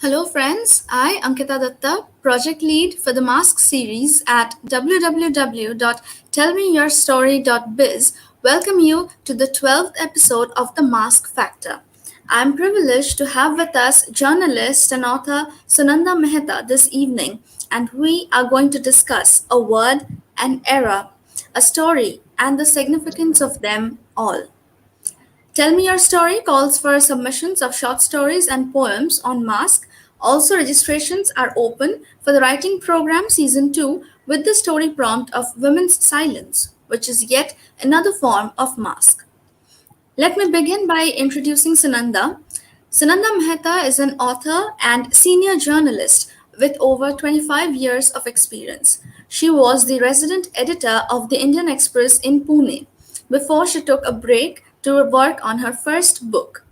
Hello, friends. I, Ankita Datta, project lead for the Mask series at www.tellmeyourstory.biz, welcome you to the 12th episode of The Mask Factor. I'm privileged to have with us journalist and author Sunanda Mehta this evening, and we are going to discuss a word, an era, a story, and the significance of them all. Tell Me Your Story calls for submissions of short stories and poems on Mask. Also, registrations are open for the writing program season 2 with the story prompt of Women's Silence, which is yet another form of Mask. Let me begin by introducing Sunanda. Sunanda Mehta is an author and senior journalist with over 25 years of experience. She was the resident editor of the Indian Express in Pune before she took a break to work on her first book,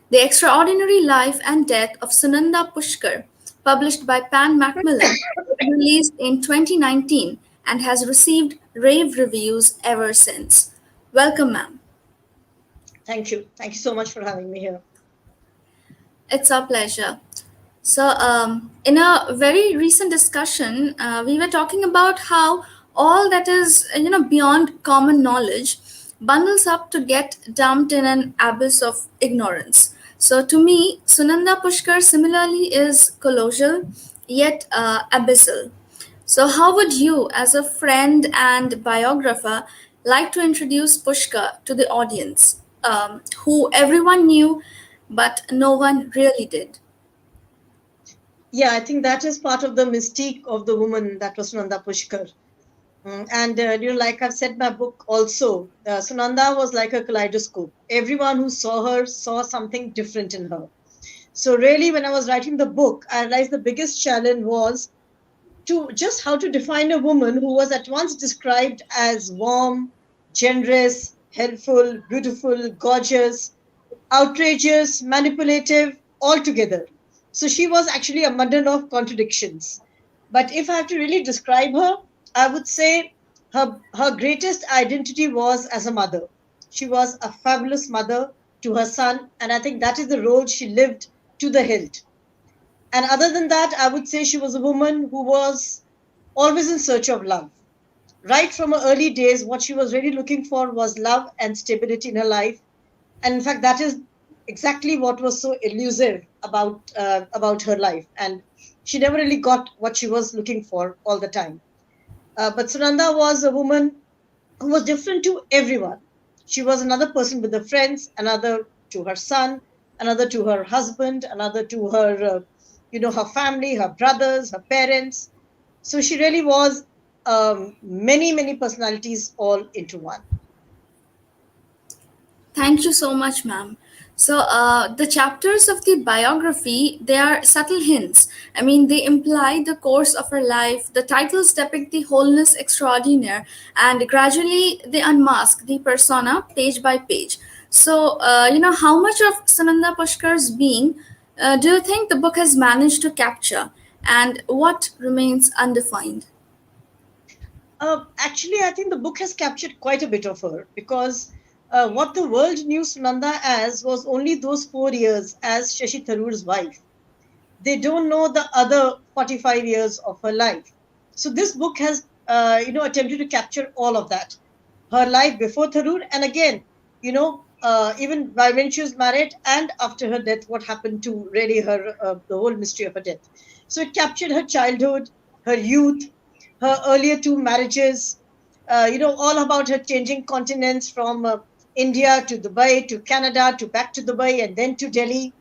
The Extraordinary Life and Death of Sunanda Pushkar, published by Pan Macmillan, released in 2019 and has received rave reviews ever since. Welcome, ma'am. Thank you. Thank you so much for having me here. It's our pleasure. So, in a very recent discussion, we were talking about how all that is, beyond common knowledge bundles up to get dumped in an abyss of ignorance. So, to me, Sunanda Pushkar similarly is colossal yet abyssal. So, how would you, as a friend and biographer, like to introduce Pushkar to the audience, who everyone knew but no one really did? Yeah, I think that is part of the mystique of the woman that was Sunanda Pushkar. Like I've said in my book also, Sunanda was like a kaleidoscope. Everyone who saw her saw something different in her. So really, when I was writing the book, I realized the biggest challenge was to just how to define a woman who was at once described as warm, generous, helpful, beautiful, gorgeous, outrageous, manipulative, all together. So she was actually a muddle of contradictions. But if I have to really describe her, I would say her greatest identity was as a mother. She was a fabulous mother to her son, and I think that is the role she lived to the hilt. And other than that, I would say she was a woman who was always in search of love. Right from her early days, what she was really looking for was love and stability in her life. And in fact, that is exactly what was so elusive about her life. And she never really got what she was looking for all the time. But Sunanda was a woman who was different to everyone. She was another person with her friends, another to her son, another to her husband, another to her family, her brothers, her parents. So she really was many, many personalities all into one. Thank you so much, ma'am. So, the chapters of the biography, they are subtle hints. I mean, they imply the course of her life. The titles depict the wholeness extraordinaire, and gradually they unmask the persona page by page. So, how much of Sananda Pushkar's being do you think the book has managed to capture, and what remains undefined? Actually, I think the book has captured quite a bit of her because what the world knew Sunanda as was only those 4 years as Shashi Tharoor's wife. They don't know the other 45 years of her life. So this book has, attempted to capture all of that. Her life before Tharoor, and again, even by when she was married and after her death, what happened to really her, the whole mystery of her death. So it captured her childhood, her youth, her earlier two marriages, all about her changing continents from India to Dubai to Canada to back to Dubai and then to Delhi,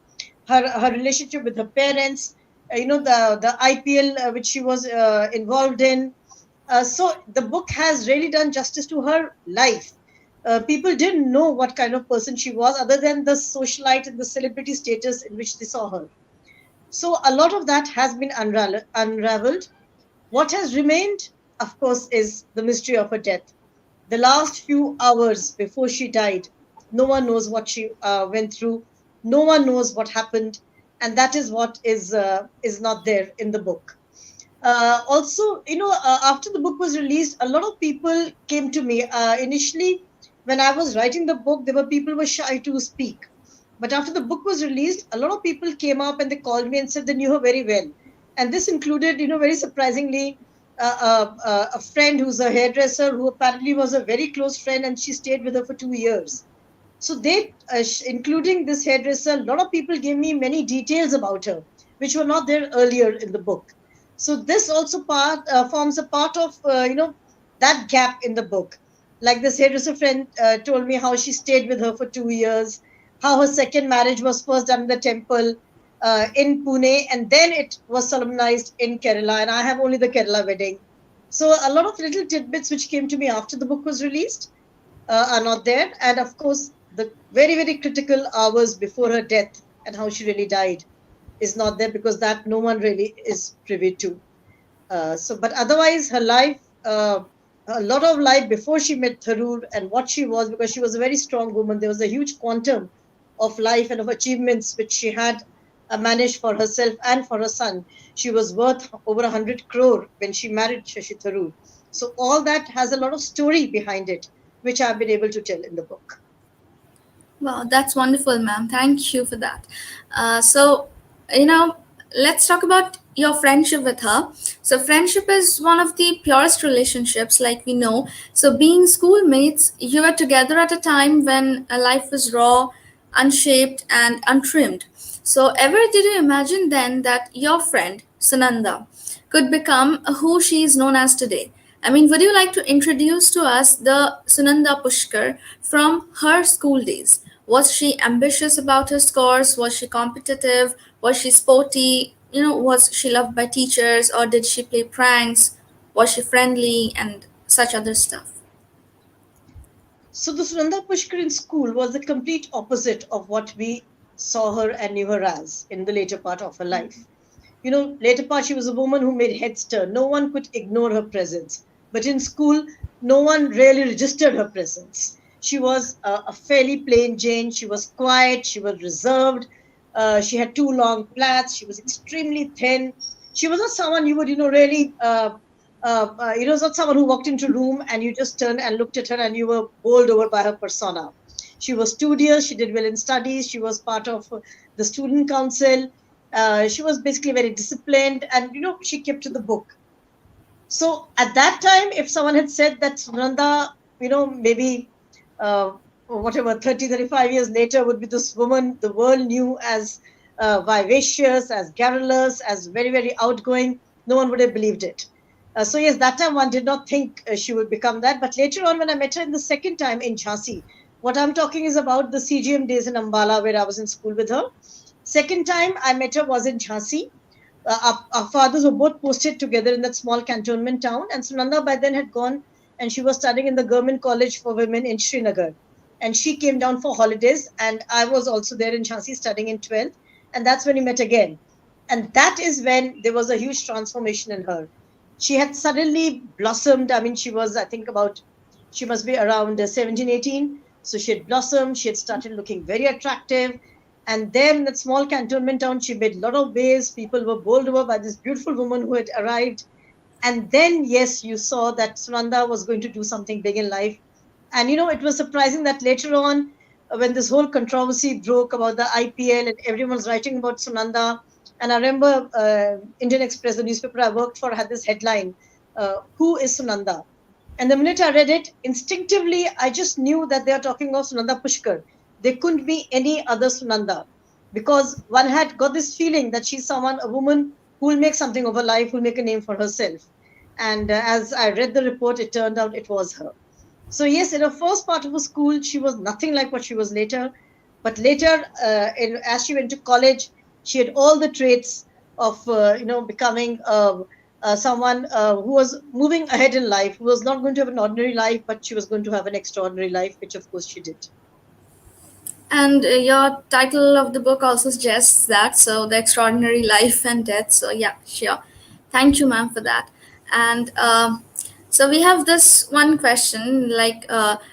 her relationship with her parents, the IPL which she was involved in. So the book has really done justice to her life. People didn't know what kind of person she was other than the socialite and the celebrity status in which they saw her. So a lot of that has been unraveled. What has remained, of course, is the mystery of her death. The last few hours before she died, no one knows what she went through. No one knows what happened, and that is what is not there in the book. Also, after the book was released, a lot of people came to me. Initially, when I was writing the book, there were people who were shy to speak. But after the book was released, a lot of people came up and they called me and said they knew her very well. And this included, very surprisingly, a friend who's a hairdresser who apparently was a very close friend, and she stayed with her for 2 years. So including this hairdresser, a lot of people gave me many details about her, which were not there earlier in the book. So this also forms a part of, that gap in the book. Like this hairdresser friend told me how she stayed with her for 2 years, how her second marriage was first done in the temple in Pune, and then it was solemnized in Kerala. And I have only the Kerala wedding. So a lot of little tidbits which came to me after the book was released are not there. And of course, the very, very critical hours before her death and how she really died is not there, because that no one really is privy to. But otherwise, her life, a lot of life before she met Tharoor and what she was, because she was a very strong woman. There was a huge quantum of life and of achievements which she had managed for herself and for her son. She was worth over 100 crore when she married Shashi Tharoor. So all that has a lot of story behind it, which I've been able to tell in the book. Wow, that's wonderful, ma'am. Thank you for that. So, you know, let's talk about your friendship with her. So, friendship is one of the purest relationships, like we know. So, being schoolmates, you were together at a time when life was raw, unshaped, and untrimmed. So, ever did you imagine then that your friend, Sunanda, could become who she is known as today? I mean, would you like to introduce to us the Sunanda Pushkar from her school days? Was she ambitious about her scores? Was she competitive? Was she sporty? Was she loved by teachers, or did she play pranks? Was she friendly and such other stuff? So the Sunanda Pushkar in school was the complete opposite of what we saw her and knew her as in the later part of her life. Later part, she was a woman who made heads turn. No one could ignore her presence. But in school, no one really registered her presence. She was a fairly plain Jane. She was quiet. She was reserved. She had two long plaits. She was extremely thin. She was not someone you would, really, not someone who walked into a room and you just turned and looked at her and you were bowled over by her persona. She was studious. She did well in studies. She was part of the student council. She was basically very disciplined, and she kept to the book. So at that time, if someone had said that Sunanda, maybe whatever 30, 35 years later would be this woman the world knew as vivacious, as garrulous, as very, very outgoing, no one would have believed it. So yes, that time one did not think she would become that. But later on, when I met her in the second time in Jhansi, what I'm talking is about the CGM days in Ambala, where I was in school with her. Second time I met her was in Jhansi. Our fathers were both posted together in that small cantonment town, and Sunanda by then had gone and she was studying in the Government College for Women in Srinagar. And she came down for holidays, and I was also there in Jhansi studying in 12th, and that's when we met again. And that is when there was a huge transformation in her. She had suddenly blossomed. I mean, she was, I think, she must be around 17, 18. So she had blossomed. She had started looking very attractive. And then in that small cantonment town, she made a lot of waves. People were bowled over by this beautiful woman who had arrived. And then, yes, you saw that Sunanda was going to do something big in life. And, it was surprising that later on, when this whole controversy broke about the IPL and everyone was writing about Sunanda, and I remember Indian Express, the newspaper I worked for, had this headline, Who is Sunanda? And the minute I read it, instinctively, I just knew that they are talking of Sunanda Pushkar. There couldn't be any other Sunanda, because one had got this feeling that she's a woman who will make something of her life, who will make a name for herself. And as I read the report, it turned out it was her. So yes, in her first part of her school, she was nothing like what she was later. But later, as she went to college, she had all the traits of, becoming someone who was moving ahead in life, who was not going to have an ordinary life, but she was going to have an extraordinary life, which of course she did. And your title of the book also suggests that, so the extraordinary life and death. So yeah, sure. Thank you, ma'am, for that. And so we have this one question, like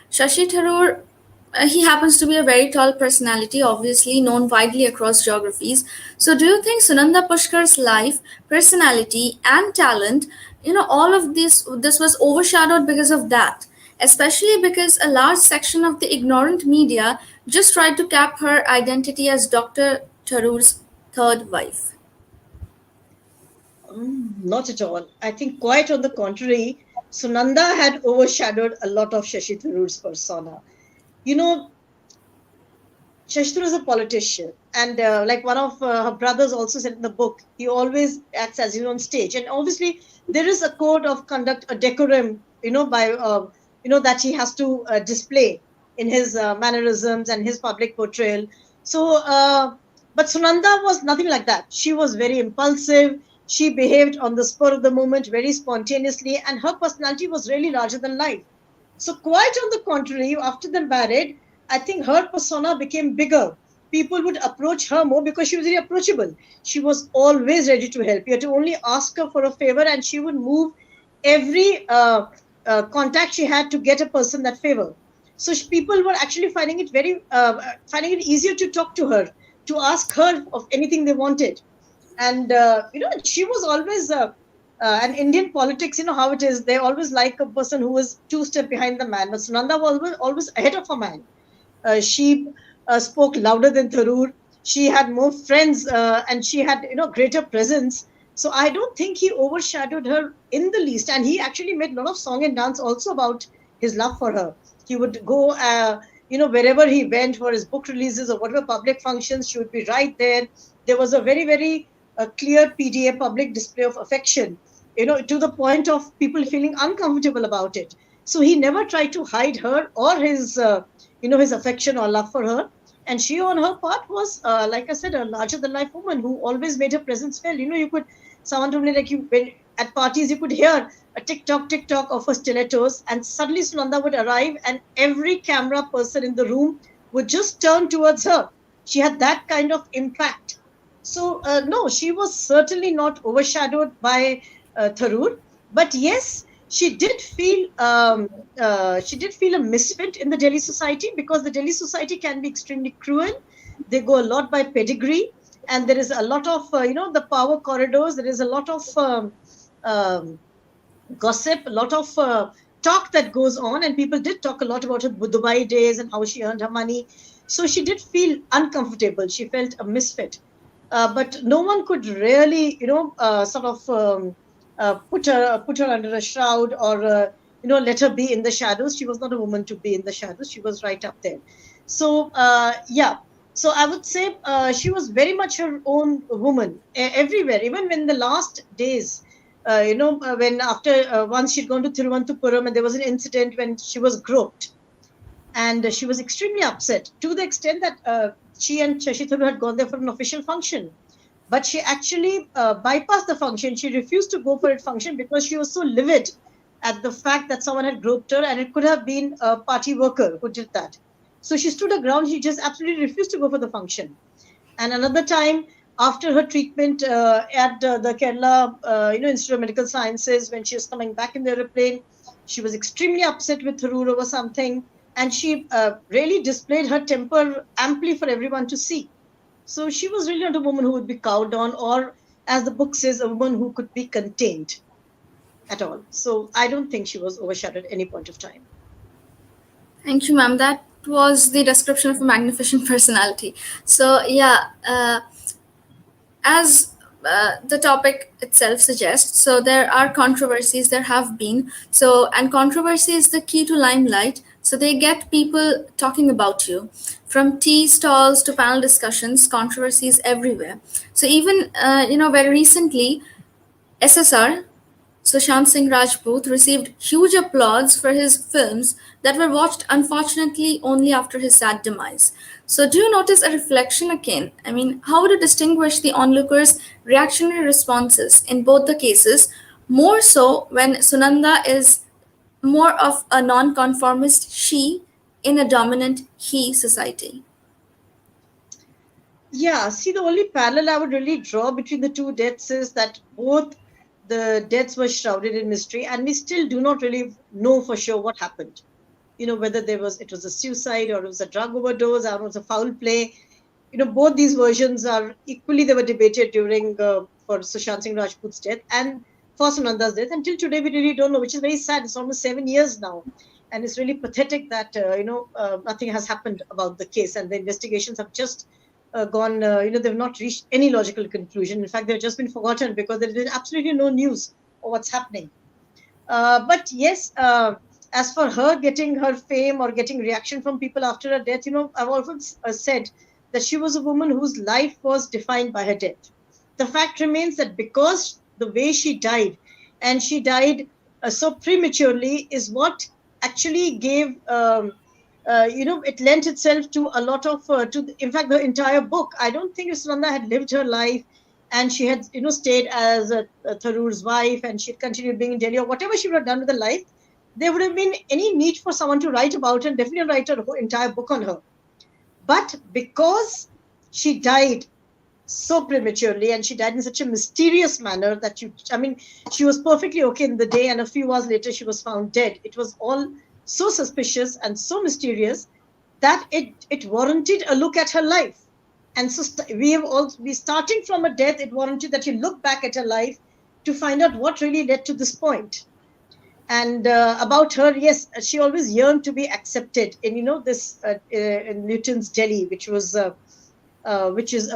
Shashi Tharoor. He happens to be a very tall personality, obviously known widely across geographies. So, do you think Sunanda Pushkar's life, personality, and talent, all of this was overshadowed because of that? especially because a large section of the ignorant media just tried to cap her identity as Dr. Tharoor's third wife. Not at all. I think quite on the contrary, Sunanda had overshadowed a lot of Shashi Tharoor's persona. You know, Shashi Tharoor is a politician, and like one of her brothers also said in the book, he always acts as he's on stage. And obviously, there is a code of conduct, a decorum, by that he has to display in his mannerisms and his public portrayal. So, but Sunanda was nothing like that. She was very impulsive. She behaved on the spur of the moment, very spontaneously, and her personality was really larger than life. So, quite on the contrary, after they married, I think her persona became bigger. People would approach her more because she was very approachable. She was always ready to help. You had to only ask her for a favor, and she would move every contact she had to get a person that favor. So people were actually finding it easier to talk to her, to ask her of anything they wanted. And she was always an Indian politics. You know how it is. They always like a person who is two step behind the man. But Sunanda was always ahead of a man. She spoke louder than Tharoor. She had more friends, and she had greater presence. So I don't think he overshadowed her in the least. And he actually made a lot of song and dance also about his love for her. He would go, wherever he went for his book releases or whatever public functions, she would be right there. There was a very, very clear PDA, public display of affection, to the point of people feeling uncomfortable about it. So he never tried to hide her or his affection or love for her. And she, on her part, was, like I said, a larger than life woman who always made her presence felt. Someone told me, like, when at parties, you could hear a tick tock of her stilettos, and suddenly Sunanda would arrive, and every camera person in the room would just turn towards her. She had that kind of impact. So, no, she was certainly not overshadowed by Tharoor. But yes, she did feel a misfit in the Delhi society, because the Delhi society can be extremely cruel. They go a lot by pedigree, and there is a lot of the power corridors. There is a lot of gossip, a lot of talk that goes on, and people did talk a lot about her Dubai days and how she earned her money. So she did feel uncomfortable. She felt a misfit. But no one could really, sort of put her under a shroud, or let her be in the shadows. She was not a woman to be in the shadows. She was right up there. So yeah. So I would say she was very much her own woman everywhere. Even when the last days, when after once she'd gone to Thiruvananthapuram, and there was an incident when she was groped, and she was extremely upset, to the extent that she and Shashi Tharoor had gone there for an official function. But she actually bypassed the function. She refused to go for it function because she was so livid at the fact that someone had groped her, and it could have been a party worker who did that. So she stood her ground. She just absolutely refused to go for the function. And another time, after her treatment at the Kerala Institute of Medical Sciences, when she was coming back in the aeroplane, she was extremely upset with Tharoor over something, and she really displayed her temper amply for everyone to see. So she was really not a woman who would be cowed on, or, as the book says, a woman who could be contained at all. So I don't think she was overshadowed at any point of time. Thank you, ma'am. That was the description of a magnificent personality. So, yeah, as the topic itself suggests, so there are controversies, there have been. So, and controversy is the key to limelight. So, they get people talking about you. From tea stalls to panel discussions, controversies everywhere. So, even, very recently, SSR, Sushant Singh Rajput, received huge applause for his films that were watched unfortunately only after his sad demise. So, do you notice a reflection again? I mean, how would you distinguish the onlookers' reactionary responses in both the cases, more so when Sunanda is more of a nonconformist she in a dominant he society? Yeah, see, the only parallel I would really draw between the two deaths is that both the deaths were shrouded in mystery, and we still do not really know for sure what happened. Whether it was a suicide, or it was a drug overdose, or it was a foul play. Both these versions are equally, they were debated during for Sushant Singh Rajput's death and for Sunanda's death. Until today, we really don't know, which is very sad. It's almost 7 years now. And it's really pathetic that nothing has happened about the case, and the investigations have just gone. They've not reached any logical conclusion. In fact, they've just been forgotten because there's been absolutely no news of what's happening. But yes, as for her getting her fame or getting reaction from people after her death, I've always said that she was a woman whose life was defined by her death. The fact remains that because the way she died, and she died so prematurely, is what actually gave. It lent itself to a lot of, in fact, the entire book. I don't think if Sunanda had lived her life and she had, stayed as Tharoor's wife and she had continued being in Delhi or whatever she would have done with her life, there would have been any need for someone to write about her and definitely write a whole entire book on her. But because she died so prematurely and she died in such a mysterious manner that she was perfectly okay in the day and a few hours later she was found dead. It was all so suspicious and so mysterious that it warranted a look at her life. And so we starting from a death, it warranted that you look back at her life to find out what really led to this point. And about her, yes, she always yearned to be accepted in this in Newton's Delhi, which is a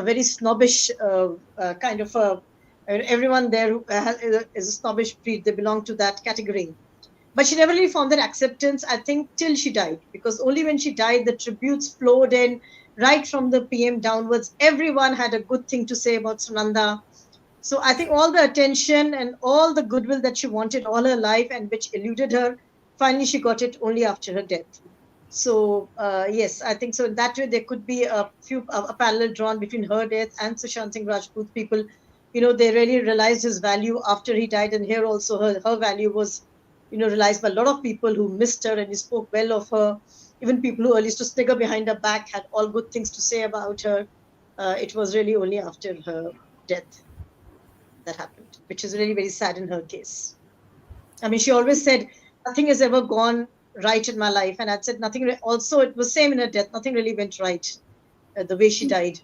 very snobbish kind of everyone there who is a snobbish breed. They belong to that category. But she never really found that acceptance, I think, till she died, because only when she died, the tributes flowed in right from the PM downwards. Everyone had a good thing to say about Sunanda. So I think all the attention and all the goodwill that she wanted all her life and which eluded her, finally she got it only after her death. So yes, I think so. In that way, there could be a parallel drawn between her death and Sushant Singh Rajput. People, they really realized his value after he died, and here also her value was, realized by a lot of people who missed her and he spoke well of her. Even people who used to snigger behind her back had all good things to say about her. It was really only after her death that happened, which is really very sad in her case. I mean, she always said, nothing has ever gone right in my life. And I'd said nothing. Also, it was same in her death. Nothing really went right the way she died.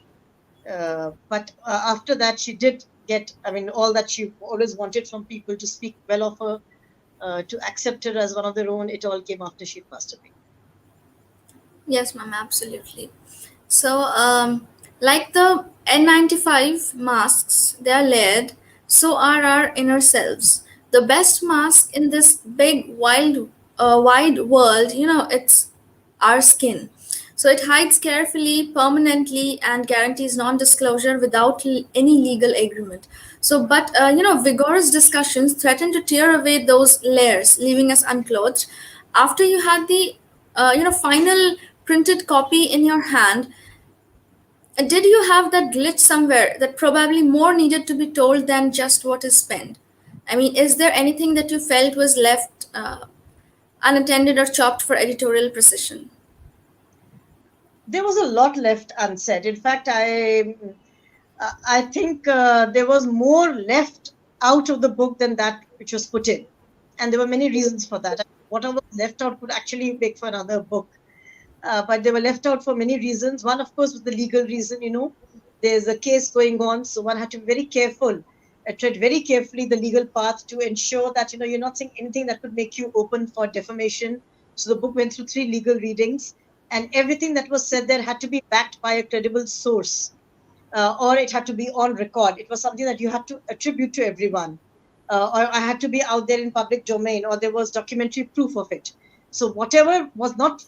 But after that, she did get, all that she always wanted from people to speak well of her, to accept her as one of their own. It all came after she passed away. Yes, ma'am, absolutely. So, like the N95 masks, they are layered, so are our inner selves. The best mask in this big, wide world, it's our skin. So it hides carefully, permanently, and guarantees non-disclosure without any legal agreement. So, but vigorous discussions threaten to tear away those layers, leaving us unclothed. After you had the, final printed copy in your hand, did you have that glitch somewhere that probably more needed to be told than just what is penned? I mean, is there anything that you felt was left unattended or chopped for editorial precision? There was a lot left unsaid. In fact, I think there was more left out of the book than that which was put in, and there were many reasons for that. Whatever was left out could actually make for another book, but they were left out for many reasons. One, of course, was the legal reason. There's a case going on, so one had to be very careful, tread very carefully the legal path to ensure that you're not saying anything that could make you open for defamation. So the book went through 3 legal readings, and everything that was said there had to be backed by a credible source, or it had to be on record. It was something that you had to attribute to everyone, or I had to be out there in public domain, or there was documentary proof of it. So whatever was not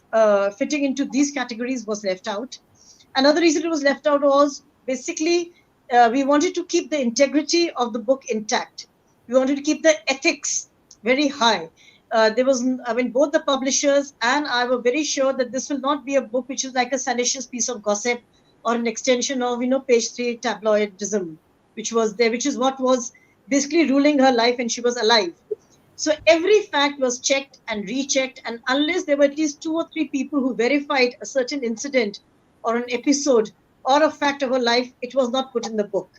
fitting into these categories was left out. Another reason it was left out was basically we wanted to keep the integrity of the book intact. We wanted to keep the ethics very high. Both the publishers and I were very sure that this will not be a book which is like a salacious piece of gossip or an extension of, page 3 tabloidism, which was there, which is what was basically ruling her life when she was alive. So every fact was checked and rechecked, and unless there were at least 2 or 3 people who verified a certain incident or an episode or a fact of her life, it was not put in the book.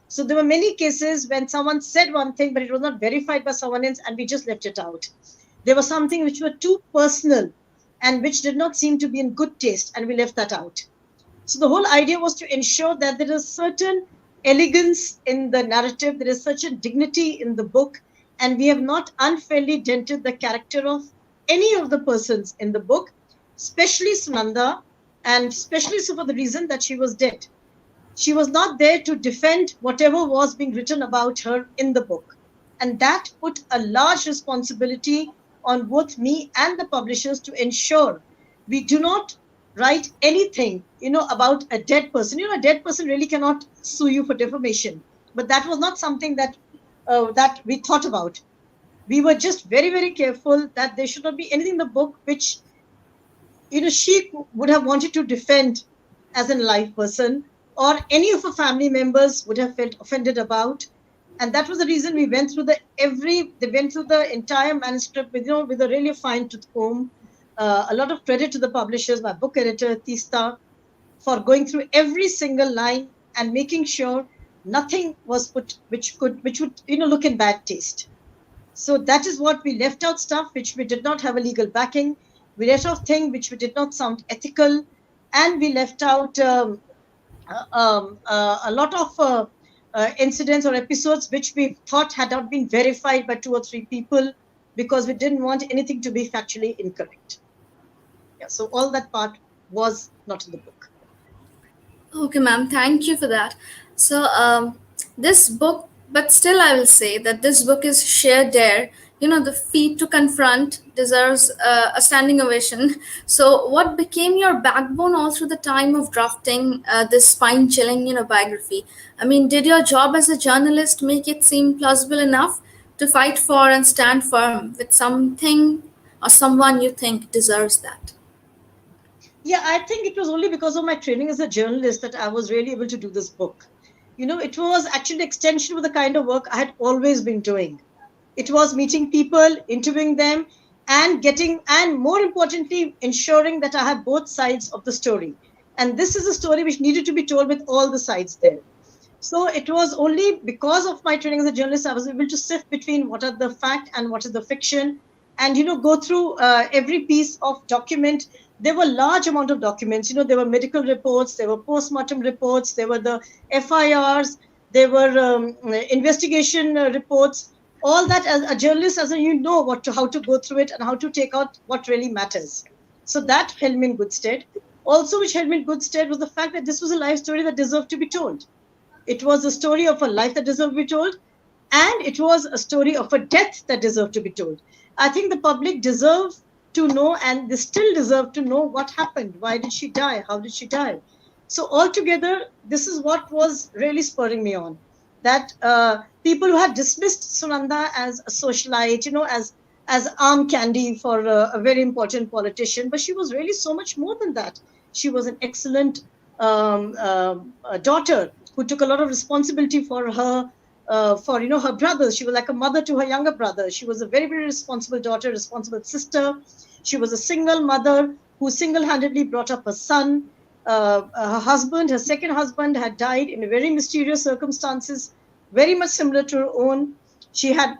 So there were many cases when someone said one thing, but it was not verified by someone else, and we just left it out. There was something which were too personal and which did not seem to be in good taste, and we left that out. So the whole idea was to ensure that there is certain elegance in the narrative, there is such a dignity in the book, and we have not unfairly dented the character of any of the persons in the book, especially Sunanda, and especially so for the reason that she was dead. She was not there to defend whatever was being written about her in the book. And that put a large responsibility on both me and the publishers to ensure we do not write anything, about a dead person. A dead person really cannot sue you for defamation. But that was not something that we thought about. We were just very, very careful that there should not be anything in the book which she would have wanted to defend as a live person, or any of her family members would have felt offended about. And that was the reason we went through they went through the entire manuscript with a really fine tooth comb. A lot of credit to the publishers, my book editor Tista, for going through every single line and making sure nothing was put which would look in bad taste. So that is what we left out, stuff which we did not have a legal backing. We left out things which we did not sound ethical, and we left out a lot of incidents or episodes which we thought had not been verified by 2 or 3 people, because we didn't want anything to be factually incorrect. Yeah, so all that part was not in the book. Okay, ma'am, thank you for that. So, this book, but still, I will say that this book is sheer dare. The feat to confront deserves a standing ovation. So, what became your backbone all through the time of drafting this spine chilling, biography? I mean, did your job as a journalist make it seem plausible enough to fight for and stand firm with something or someone you think deserves that? Yeah, I think it was only because of my training as a journalist that I was really able to do this book. It was actually an extension of the kind of work I had always been doing. It was meeting people, interviewing them, and more importantly, ensuring that I have both sides of the story. And this is a story which needed to be told with all the sides there. So it was only because of my training as a journalist I was able to sift between what are the fact and what is the fiction, and go through every piece of document. There were large amount of documents. There were medical reports, there were post-mortem reports, there were the FIRs, there were investigation reports. All that, as a journalist, how to go through it and how to take out what really matters. So that held me in good stead. Also, which held me in good stead was the fact that this was a life story that deserved to be told. It was a story of a life that deserved to be told, and it was a story of a death that deserved to be told. I think the public deserve to know, and they still deserve to know what happened. Why did she die? How did she die? So altogether, this is what was really spurring me on. That people who had dismissed Sunanda as a socialite, as arm candy for a very important politician, but she was really so much more than that. She was an excellent daughter who took a lot of responsibility for her her brothers. She was like a mother to her younger brother. She was a very, very responsible daughter, responsible sister. She was a single mother who single-handedly brought up her son. Her second husband, had died in very mysterious circumstances, very much similar to her own.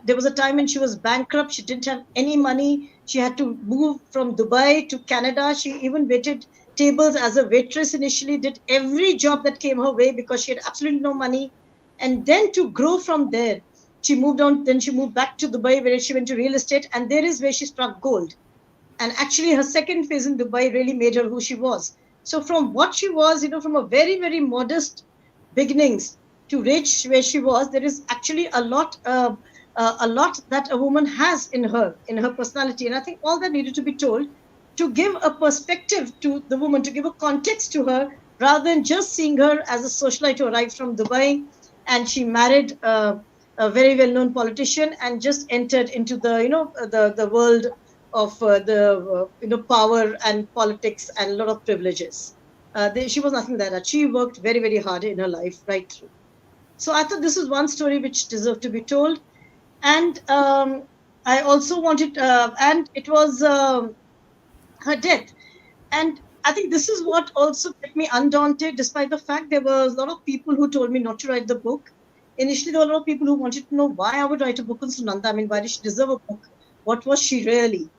There was a time when she was bankrupt. She didn't have any money. She had to move from Dubai to Canada. She even waited tables as a waitress initially, did every job that came her way because she had absolutely no money. And then to grow from there, she moved on. Then she moved back to Dubai, where she went to real estate. And there is where she struck gold. And actually, her second phase in Dubai really made her who she was. So from what she was, from a very, very modest beginnings to reach where she was, there is actually a lot that a woman has in her personality. And I think all that needed to be told to give a perspective to the woman, to give a context to her, rather than just seeing her as a socialite who arrived from Dubai and she married a very well-known politician and just entered into the world of power and politics and a lot of privileges. She was nothing like that. She worked very, very hard in her life right through. So I thought this is one story which deserved to be told. And I also wanted, and it was her death. And I think this is what also kept me undaunted, despite the fact there were a lot of people who told me not to write the book. Initially, there were a lot of people who wanted to know why I would write a book on Sunanda. I mean, why did she deserve a book? What was she really?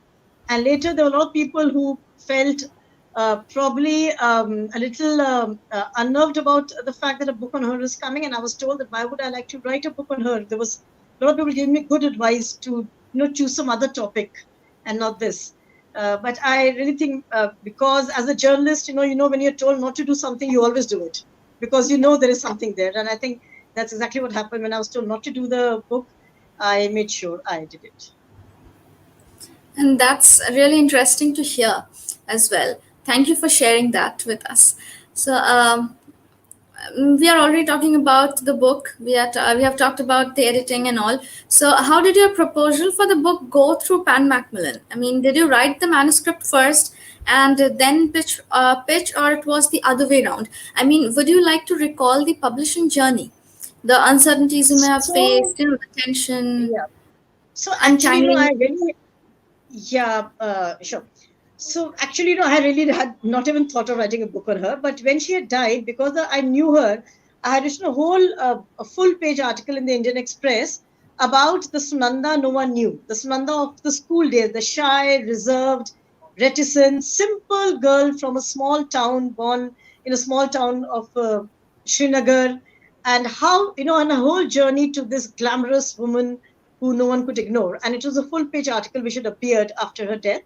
And later, there were a lot of people who felt probably a little unnerved about the fact that a book on her is coming. And I was told that why would I like to write a book on her? There was a lot of people giving me good advice to choose some other topic and not this. But I really think because as a journalist, when you're told not to do something, you always do it because you know there is something there. And I think that's exactly what happened when I was told not to do the book. I made sure I did it. And that's really interesting to hear as well. Thank you for sharing that with us. So, we are already talking about the book. We have talked about the editing and all. So, how did your proposal for the book go through Pan Macmillan? I mean, did you write the manuscript first and then pitch, or it was the other way around? I mean, would you like to recall the publishing journey, the uncertainties you may have So, faced, the tension, yeah. So actually, untangling? I really, yeah, sure. So actually, I really had not even thought of writing a book on her. But when she had died, because I knew her, I had written a full page article in the Indian Express about the Sunanda no one knew, the Sunanda of the school days, the shy, reserved, reticent, simple girl from a small town, born in a small town of Srinagar, and how, on a whole journey to this glamorous woman who no one could ignore. And it was a full page article which had appeared after her death.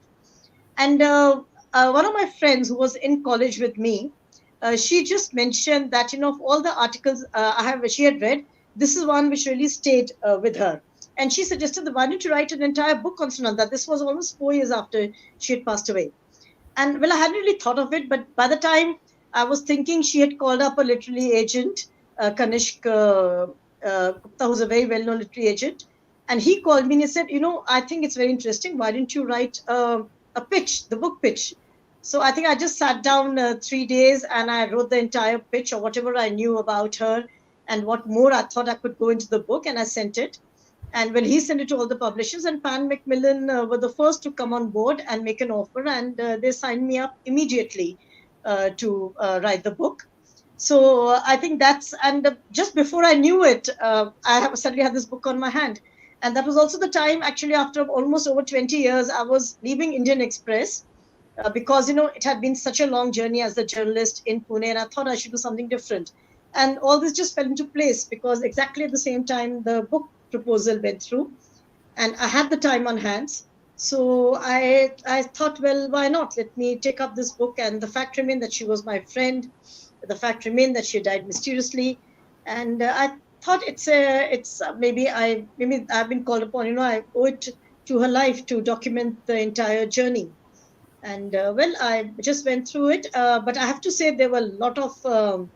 And one of my friends who was in college with me, she just mentioned that, of all the articles she had read, this is one which really stayed with her. And she suggested that why don't you write an entire book on Sunanda? This was almost 4 years after she had passed away. And well, I hadn't really thought of it, but by the time I was thinking, she had called up a literary agent, Kanishk Gupta, who's a very well known literary agent. And he called me and he said, I think it's very interesting. Why don't you write a pitch, the book pitch? So I think I just sat down 3 days and I wrote the entire pitch or whatever I knew about her and what more I thought I could go into the book, and I sent it. And well, he sent it to all the publishers, and Pan Macmillan were the first to come on board and make an offer, and they signed me up immediately to write the book. So I think that's, and just before I knew it, suddenly had this book on my hand. And that was also the time, actually, after almost over 20 years, I was leaving Indian Express because, it had been such a long journey as a journalist in Pune, and I thought I should do something different. And all this just fell into place because exactly at the same time, the book proposal went through and I had the time on hands. So I thought, well, why not? Let me take up this book. And the fact remained that she was my friend. The fact remained that she died mysteriously. And I thought maybe I've been called upon, I owe it to her life to document the entire journey. And well, I just went through it. But I have to say there were a lot of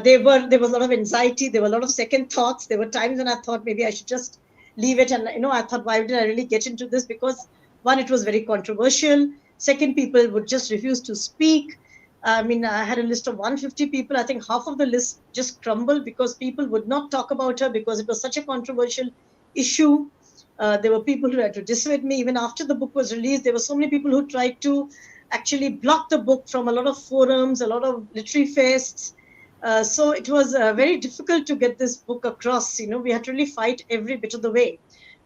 there was a lot of anxiety. There were a lot of second thoughts. There were times when I thought maybe I should just leave it. And I thought, why did I really get into this? Because one, it was very controversial. Second, people would just refuse to speak. I mean, I had a list of 150 people. I think half of the list just crumbled because people would not talk about her because it was such a controversial issue. There were people who had to dissuade me. Even after the book was released, there were so many people who tried to actually block the book from a lot of forums, a lot of literary fests. So it was very difficult to get this book across. We had to really fight every bit of the way.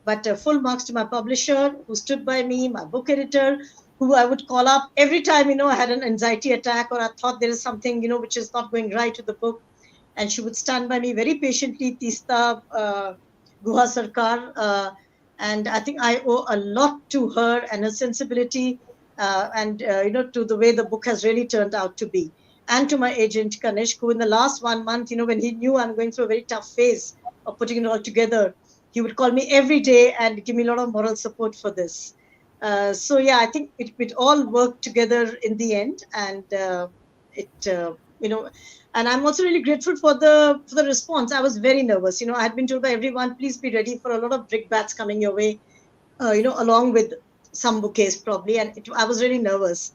But full marks to my publisher who stood by me, my book editor, who I would call up every time, I had an anxiety attack or I thought there is something, which is not going right with the book. And she would stand by me very patiently, Tista Guha Sarkar. And I think I owe a lot to her and her sensibility and, to the way the book has really turned out to be. And to my agent, Kanishk, who in the last 1 month, when he knew I'm going through a very tough phase of putting it all together, he would call me every day and give me a lot of moral support for this. So, yeah, I think it all worked together in the end. And and I'm also really grateful for the response. I was very nervous. I had been told by everyone, please be ready for a lot of brickbats coming your way, along with some bouquets probably. And I was really nervous.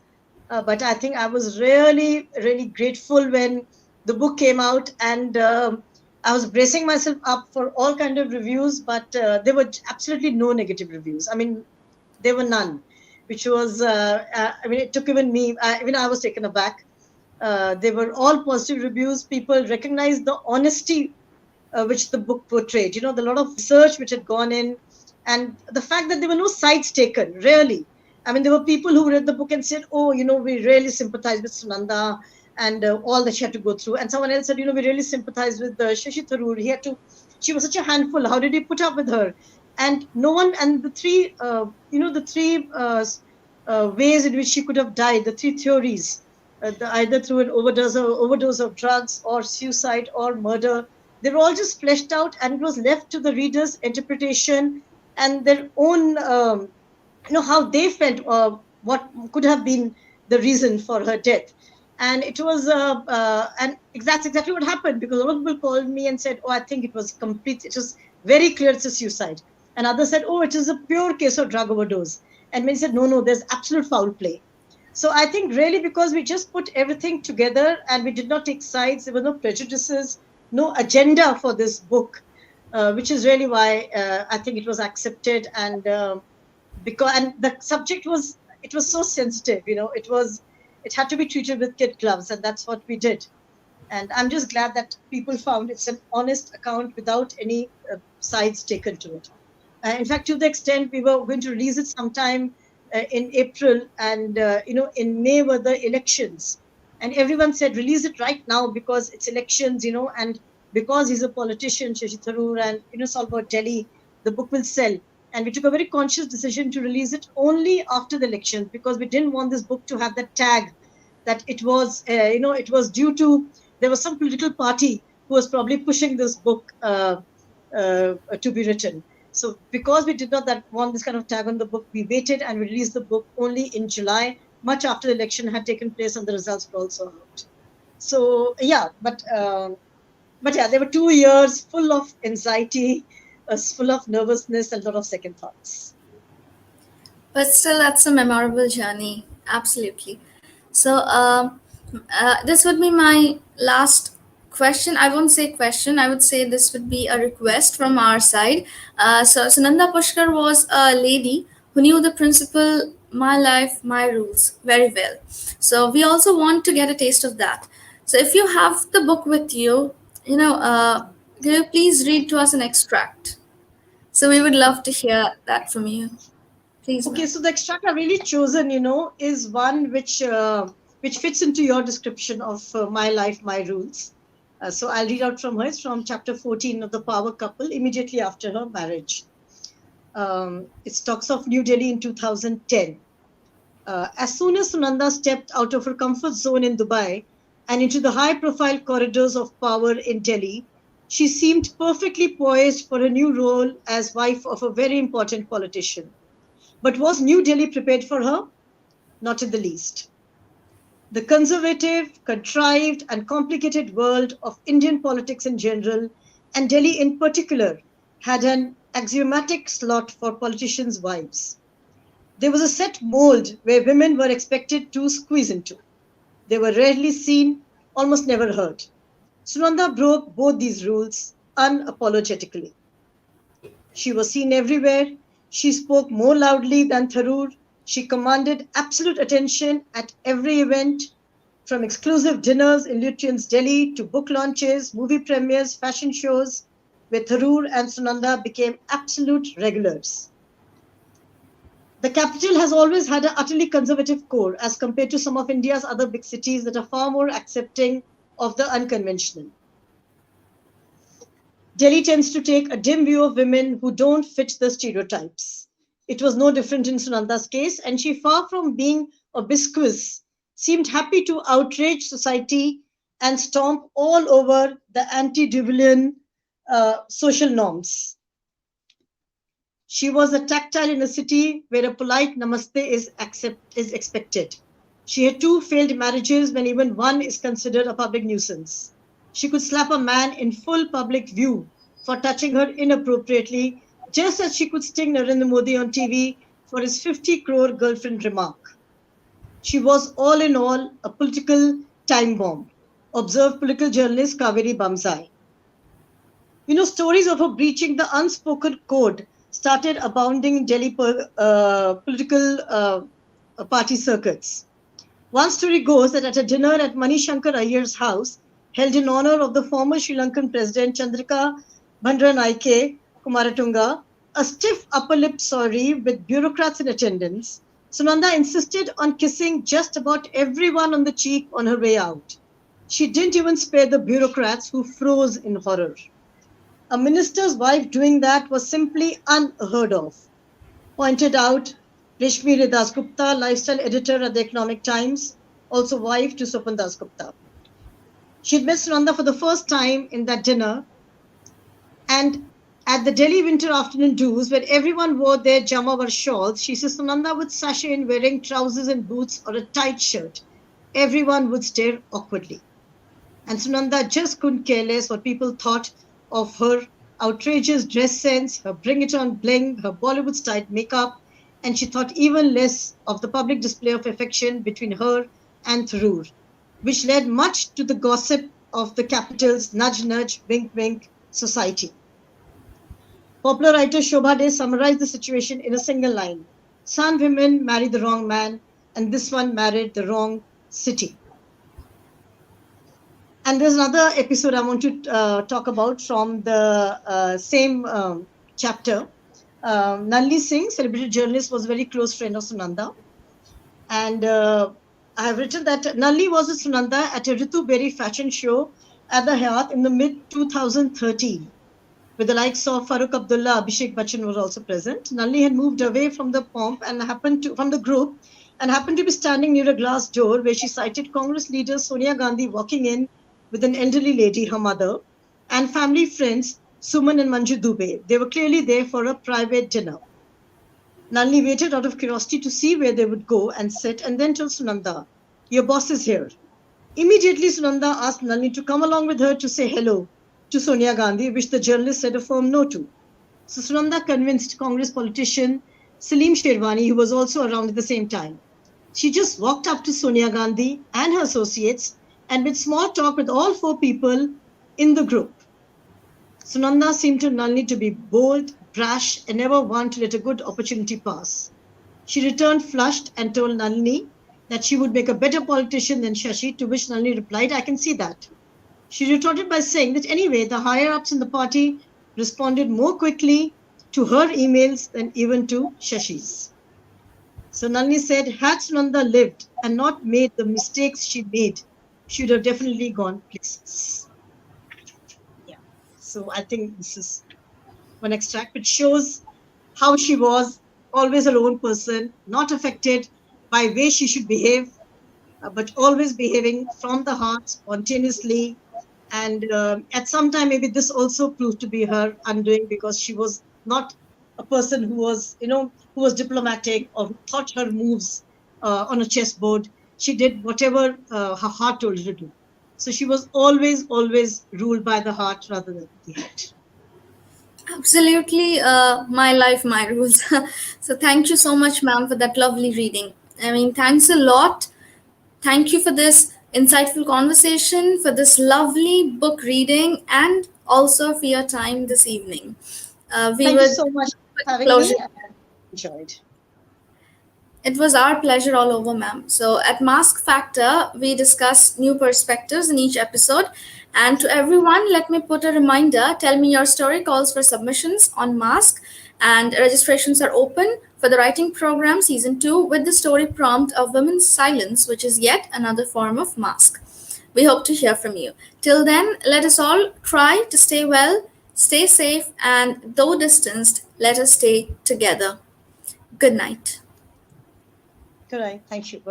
But I think I was really, really grateful when the book came out, and I was bracing myself up for all kind of reviews, but there were absolutely no negative reviews. I mean, there were none, which was, it took even me, even I was taken aback. They were all positive reviews. People recognized the honesty which the book portrayed, the lot of research which had gone in, and the fact that there were no sides taken, really. I mean, there were people who read the book and said, oh, we really sympathize with Sunanda and all that she had to go through. And someone else said, we really sympathize with Shashi Tharoor. She was such a handful. How did he put up with her? And no one, and the three ways in which she could have died, the three theories, either through an overdose of drugs or suicide or murder. They were all just fleshed out, and it was left to the reader's interpretation and their own, how they felt, what could have been the reason for her death. And it was, and that's exactly what happened, because a lot of people called me and said, "Oh, I think it was complete. It was very clear it's a suicide." And others said, "Oh, it is a pure case of drug overdose." And many said, "No, no, there's absolute foul play." So I think really because we just put everything together and we did not take sides, there were no prejudices, no agenda for this book, which is really why I think it was accepted. And because and the subject was, it was so sensitive, it had to be treated with kid gloves, and that's what we did. And I'm just glad that people found it's an honest account without any sides taken to it. In fact, to the extent we were going to release it sometime in April, and in May were the elections, and everyone said release it right now because it's elections, and because he's a politician, Shashi Tharoor, and it's all about Delhi, the book will sell. And we took a very conscious decision to release it only after the elections, because we didn't want this book to have that tag that it was, it was due to, there was some political party who was probably pushing this book to be written. So because we did not want this kind of tag on the book, we waited and we released the book only in July, much after the election had taken place and the results were also out. So yeah, but yeah, there were 2 years full of anxiety, full of nervousness, and a lot of second thoughts. But still, that's a memorable journey. Absolutely. So, this would be my last question. I won't say question, I would say this would be a request from our side. So, Sunanda Pushkar was a lady who knew the principle, my life, my rules, very well. So, we also want to get a taste of that. So, if you have the book with you, can you please read to us an extract? So, we would love to hear that from you. Please, Okay, ma'am. so the extract I've really chosen, is one which fits into your description of my life, my rules. So I'll read out from her. It's from chapter 14 of The Power Couple, immediately after her marriage. It talks of New Delhi in 2010. As soon as Sunanda stepped out of her comfort zone in Dubai and into the high-profile corridors of power in Delhi, she seemed perfectly poised for a new role as wife of a very important politician. But was New Delhi prepared for her? Not in the least. The conservative, contrived, and complicated world of Indian politics in general, and Delhi in particular, had an axiomatic slot for politicians' wives. There was a set mold where women were expected to squeeze into. They were rarely seen, almost never heard. Sunanda broke both these rules unapologetically. She was seen everywhere. She spoke more loudly than Tharoor. She commanded absolute attention at every event, from exclusive dinners in Lutyens Delhi to book launches, movie premieres, fashion shows, where Tharoor and Sunanda became absolute regulars. The capital has always had an utterly conservative core as compared to some of India's other big cities that are far more accepting of the unconventional. Delhi tends to take a dim view of women who don't fit the stereotypes. It was no different in Sunanda's case, and she, far from being obsequious, seemed happy to outrage society and stomp all over the antediluvian social norms. She was a tactile in a city where a polite namaste is expected. She had 2 failed marriages when even one is considered a public nuisance. She could slap a man in full public view for touching her inappropriately, just as she could sting Narendra Modi on TV for his 50 crore girlfriend remark. She was all in all a political time bomb, observed political journalist Kaveri Bamzai. Stories of her breaching the unspoken code started abounding in Delhi political party circuits. One story goes that at a dinner at Manishankar Iyengar's house, held in honor of the former Sri Lankan president Chandrika Bandaranaike Kumaratunga, a stiff upper lip sorry with bureaucrats in attendance, Sunanda insisted on kissing just about everyone on the cheek on her way out. She didn't even spare the bureaucrats who froze in horror. A minister's wife doing that was simply unheard of. Pointed out Reshmi Dasgupta, lifestyle editor at the Economic Times, also wife to Sopan Dasgupta. She'd met Sunanda for the first time in that dinner, and at the Delhi winter afternoon dews, when everyone wore their jamawar shawls, she says Sunanda would sashay in wearing trousers and boots or a tight shirt. Everyone would stare awkwardly. And Sunanda just couldn't care less what people thought of her outrageous dress sense, her bring it on bling, her Bollywood style makeup, and she thought even less of the public display of affection between her and Tharoor, which led much to the gossip of the capital's nudge nudge, wink wink society. Popular writer Shobha De summarized the situation in a single line: Some women marry the wrong man, and this one married the wrong city. And there's another episode I want to talk about from the same chapter. Nalini Singh, celebrated journalist, was a very close friend of Sunanda. And I have written that Nalini was with Sunanda at a Ritu Berry fashion show at the Hyatt in the mid 2013, with the likes of Farooq Abdullah, Abhishek Bachchan were also present. Nalini had moved away from the pomp and happened to from the group and happened to be standing near a glass door where she sighted Congress leader Sonia Gandhi walking in with an elderly lady, her mother, and family friends Suman and Manju Dubey. They were clearly there for a private dinner. Nalini waited out of curiosity to see where they would go and sit, and then told Sunanda, "Your boss is here." Immediately, Sunanda asked Nalini to come along with her to say hello to Sonia Gandhi, which the journalist said a firm no to. So Sunanda convinced Congress politician Salim Sherwani, who was also around at the same time. She just walked up to Sonia Gandhi and her associates and made small talk with all four people in the group. Sunanda seemed to Nalini to be bold, brash, and never one to let a good opportunity pass. She returned flushed and told Nalini that she would make a better politician than Shashi, to which Nalini replied, "I can see that." She retorted by saying that anyway, the higher ups in the party responded more quickly to her emails than even to Shashi's. So Nalini said, had Sunanda lived and not made the mistakes she made, she would have definitely gone places. Yeah. So I think this is one extract which shows how she was always her own person, not affected by way she should behave, but always behaving from the heart, spontaneously. And at some time, maybe this also proved to be her undoing, because she was not a person who was, who was diplomatic or who thought her moves on a chessboard. She did whatever her heart told her to do. So she was always, always ruled by the heart rather than the head. Absolutely, my life, my rules. So thank you so much, ma'am, for that lovely reading. I mean, thanks a lot. Thank you for this insightful conversation, for this lovely book reading, and also for your time this evening. We Thank you would so much for having me. closure. I enjoyed. It was our pleasure all over, ma'am. So, at Mask Factor, we discuss new perspectives in each episode. And to everyone, let me put a reminder: tell me your story calls for submissions on Mask, and registrations are open for the writing program season 2 with the story prompt of Women's Silence, which is yet another form of mask. We hope to hear from you. Till then, let us all try to stay well, stay safe, and though distanced, let us stay together. Good night. Good night. Thank you. Bye bye.